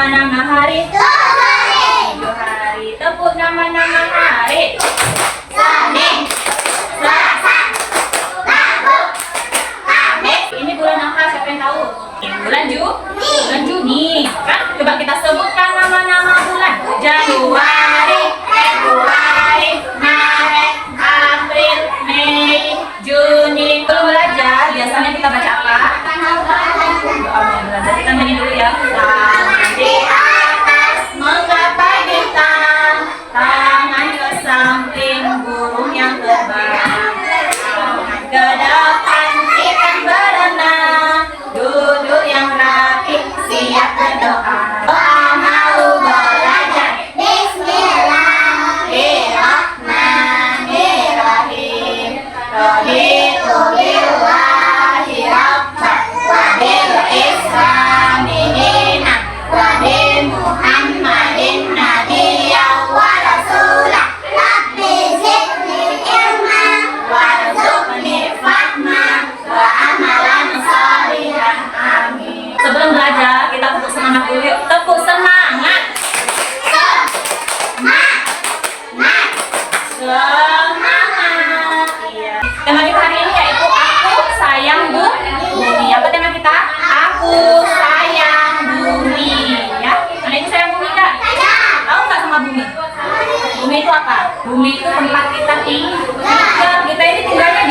nama-nama hari. 7 hari. Tepuk nama-nama hari. Senin, Selasa, Rabu, Kamis. Ini bulan apa? Siapa yang tahu? Bulan Juni. Kan? Coba kita sebutkan nama-nama bulan. Januari, Februari, Maret, April, Mei, Juni. Belum belajar, biasanya kita baca apa? Doa. Kita nyanyi dulu ya. Tangan di atas menggapai bintang, tangan ke samping burung yang terbang, tangan ke depan ikan berenang, duduk yang rapi siap berdoa. Doa mau belajar. Bismillahirrahmanirrahim. Raditu billahi rabban wa bil islami dinan wa bi Muhammadin nabiyyan wa rasulah. Rabbi zidni ilma warzuqni fahma wa amalan shalihan. Amin. Sebelum belajar, kita tepuk semangat dulu yuk. Tepuk semangat. Semangat. Iya. Tema kita hari ini yaitu Aku Sayang Bumi. Apa tema kita? Aku sayang bumi. Ya. Mana itu sayang bumi enggak? Tahu nggak sama bumi? Bumi itu apa? Bumi itu tempat kita tinggal. Kita ini tinggalnya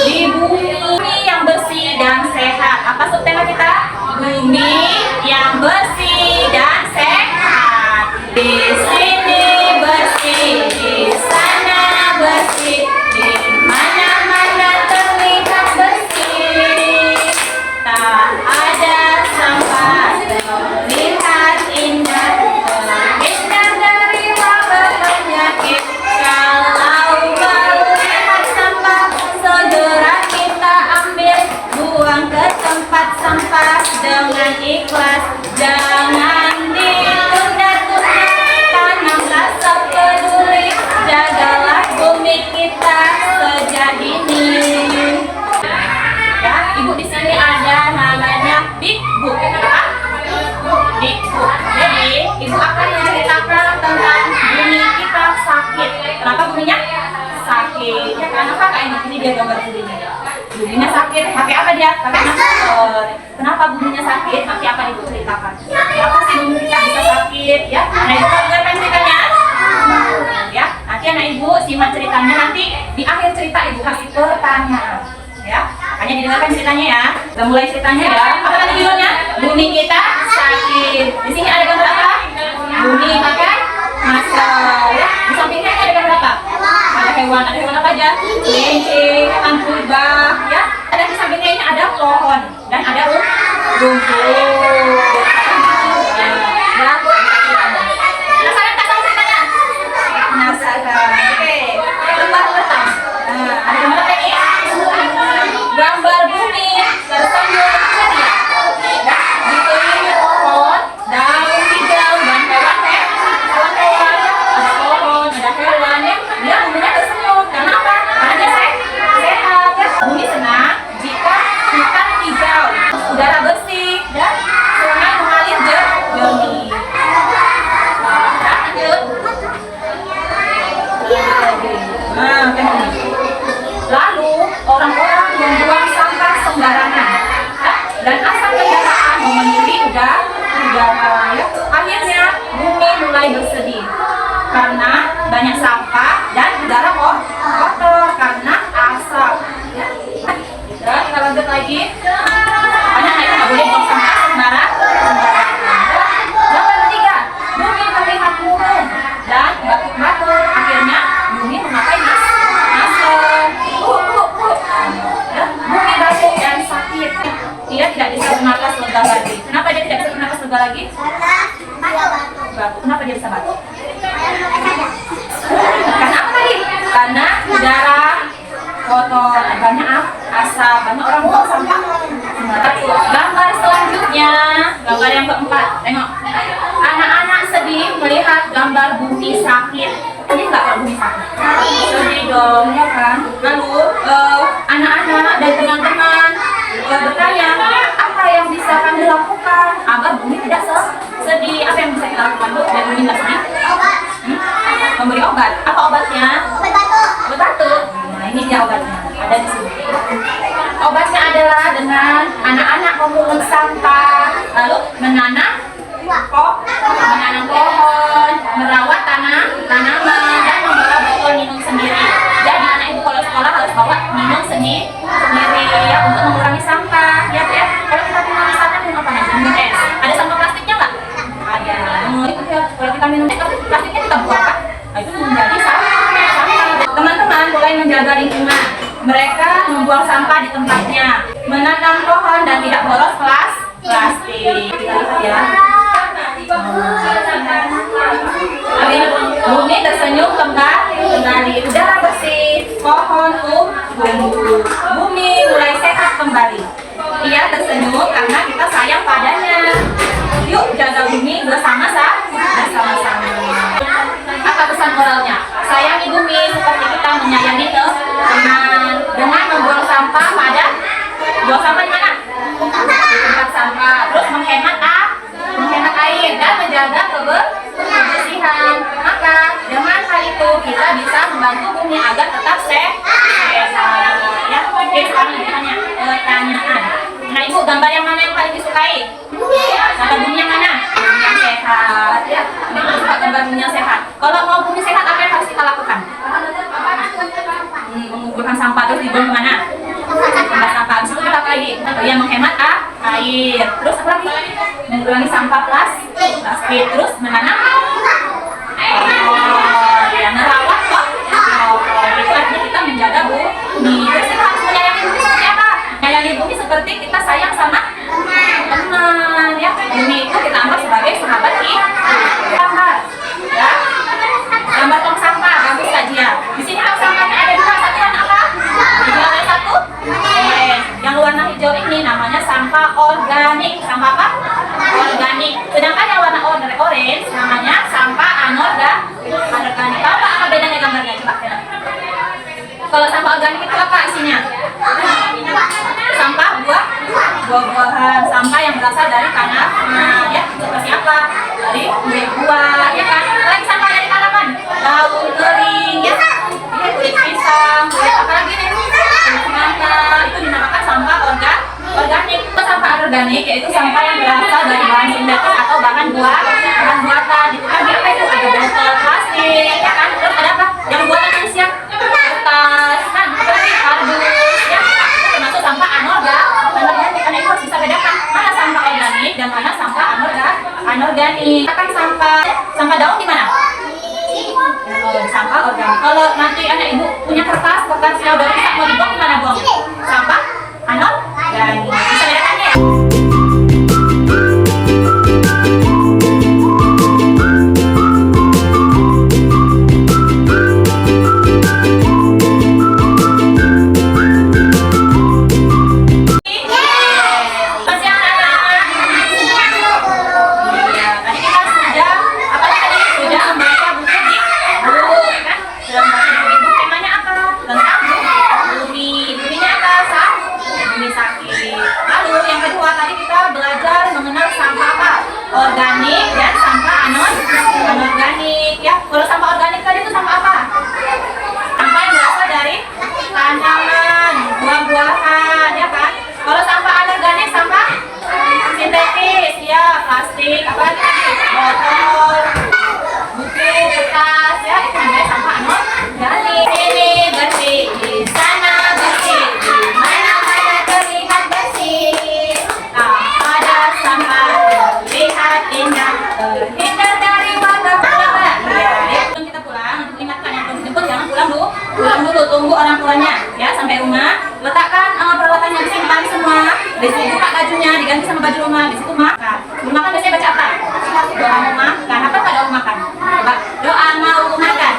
di bumi yang bersih dan sehat. Apa subtema kita? Bumi yang bersih dan sehat. Di sini bersih, di sana bersih, di mana-mana terlihat bersih. Tak ada sampah, terlihat indah, terhindar dari wabah penyakit. Kalau melihat sampah, segera kita ambil, buang ke tempat sampah dengan ikhlas. Jangan ditunda-tunda, tanamlah sepeduli, jagalah bumi kita sejak dini. Ya, ibu di sini ada namanya Big Book. Apa? Big Book. Jadi, ibu akan menceritakan tentang bumi kita sakit. Kenapa buminya sakit? Ya, kenapa kayak ini dia gambar buminya? Buminya sakit. Pakai apa dia? Pakai masker. Kenapa buminya sakit? Pakai apa ibu ceritakan? Kenapa sih bumi kita bisa sakit? Ya, nah ibu mau dengarkan ceritanya? Ya, nanti anak ibu simak ceritanya. Nanti di akhir cerita ibu kasih pertanyaan. Ya, hanya didengarkan ceritanya ya. Kita mulai ceritanya ya. Apa tadi judulnya? Bumi kita sakit. Di sini ada gambar apa? Bumi pakai masker. Ya, di sampingnya ada gambar apa? Ada hewan. Ada hewan apa aja? Kelinci, purba. Ya, ada di sampingnya ini ada pohon dan ada rumput. Penasaran tak tahu ceritanya? Penasaran. Oke. Gambar pertama. Nah, ada gambar apa ini? Gambar bumi tersenyum ceria. Ya, dikelilingi pohon, daun hijau dan hewan-hewan. Ada pohon, ada hewan ya. Dia buminya tersenyum. Karena apa? Karena dia sehat ya. Bumi senang jika hutan hijau, udara bersih dan sungai mengalir jernih. Lanjut. Nah, lalu orang-orang membuang sampah sembarangan dan asap kendaraan memenuhi udara. Ya. Akhirnya bumi mulai bersedih karena banyak sampah dan udara kotor karena asap. Ya. Dan kita lanjut lagi. Banyak itu nggak boleh buang sampah sembarangan. Yang ketiga, bumi terlihat murung dan batuk-batuk. Akhirnya bumi memakai masker. Ya, bumi batuk dan sakit. Dia tidak bisa bernafas lega lagi. Kenapa dia tidak bisa bernafas lega lagi? Batuk. Kenapa dia bisa batuk? Karena apa tadi? Karena udara kotor, banyak asap, banyak orang buang sampah. Gambar selanjutnya, gambar yang keempat. Tengok, anak-anak sedih melihat gambar bumi sakit. Sedih nggak kalau bumi sakit? Sedih dong, ya kan? Lalu anak-anak dan teman-teman bertanya, apa yang bisa kami lakukan agar bumi tidak sedih? lakukan Bu dan Mimin nggak sedih? Memberi obat. Apa obatnya? Obat batuk. Nah ini dia obatnya. Ada di sini. Obatnya adalah dengan anak-anak memungut sampah, lalu menanam pohon, merawat tanaman, dan membawa botol minum sendiri. Jadi anak ibu kalau sekolah harus bawa minum sendiri ya untuk mengurangi sampah. Ya. Kalau kita minum misalkan minum apa nih? Minum es. Ada sampah plastiknya nggak? Ada. Kalau kita minum es, plastiknya kita buang kan? Nah, itu menjadi sampah. Teman-teman mulai menjaga lingkungan. Mereka membuang sampah di tempatnya, menanam pohon dan tidak boros plastik. Kita lihat ya. Bumi tersenyum kembali, udara bersih, pohon tumbuh, bumi mulai sehat kembali. Ia tersenyum karena kita sayang padanya. Yuk jaga bumi bersama-sama. Apa pesan moralnya? Sayangi bumi seperti kita menyayangi teman. Dengan membuang sampah buang sampah di mana? Di tempat sampah. Terus menghemat air dan menjaga kebersihan. Maka dengan hal itu kita bisa membantu bumi agar tetap sehat. Ya, oke, sekarang ditanya pertanyaan. Nah ibu, gambar yang mana yang paling disukai? Gambar bumi yang mana? Bumi yang sehat. Ya, ibu suka gambar bumi yang sehat. Kalau mau bumi sehat, apa yang harus kita lakukan? Mengumpulkan sampah terus dibuang kemana? Tempat sampah. Habis itu kita apa lagi? Ya, menghemat air. Terus apa lagi? Mengurangi sampah plastik. Terus menanam ya, merawat kok. Itu artinya kita menjaga bumi. Terus kita harus menyayangi bumi seperti apa? Menyayangi bumi seperti kita sayang sama teman. Ya, bumi itu kita anggap sebagai sahabat kita. Ya, gambar tong sampah, bagus gak dia? Di sini tong sampahnya ada dua, satu warna apa? Ada satu. Yang warna hijau ini namanya sampah organik. Sampah apa? Organik. Sedangkan yang warna orange namanya sampah anorganik. Tahu apa bedanya gambarnya? Coba. Kalau sampah organik itu apa isinya? Sampah buah-buahan, sampah yang berasal dari tanah. Ya, seperti apa? Dari buah, ya kan? Lagi sampah dari tanaman, daun kering, ya, kulit pisang, kulit apa lagi nih? Kulit semangka. Itu dinamakan sampah organik. Sampah organik yaitu sampah yang berasal dari bahan sintetis atau bahan buatan. Itu kan apa itu? Ada botol plastik, ya kan? Terus ada apa? Yang buatan manusia, kertas, kan? Kardus, ya. Termasuk sampah anorganik. Karena itu harus bisa bedakan mana sampah organik dan mana sampah anorganik. Kan sampah daun di mana? Sampah organik. Kalau nanti anak ibu punya kertasnya udah rusak mau dibuang di mana buang? Sampah anorganik. Bisa bedakan ya? Organik dan sampah anorganik, ya. Kalau sampah organik tadi itu sampah apa? Sampah yang berasal dari tanaman, buah-buahan, ya kan? Kalau sampah anorganik sampah sintetis, ya, plastik, apa lagi? Botol, buku, kertas, ya, itu namanya sampah anorganik. Ini bersih, di sana bersih, di mana-mana terlihat bersih. Ada sampah terlihat indah, terhindar dari wabah. Ya, kita pulang, untuk ingatkan yang belum dijemput jangan pulang dulu, tunggu orang tuanya, ya, sampai rumah. Letakkan peralatannya di sini, tarik semua. Di situ buka bajunya, diganti sama baju rumah. Di situ makan. Sebelum makan biasanya baca apa? Doa mau makan. Apa doa mau makan? Coba doa mau makan.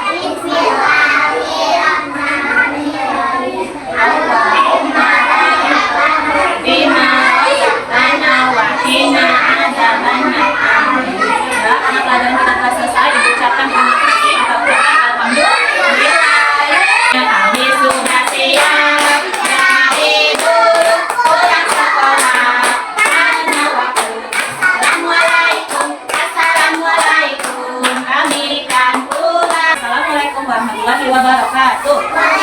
Karena pelajaran kita telah selesai, diucapkan terima kasih, kita ucapkan alhamdulillah. Kami sudah siap dari dulu pulang sekolah. Karena waktu. Assalamualaikum. Tuh.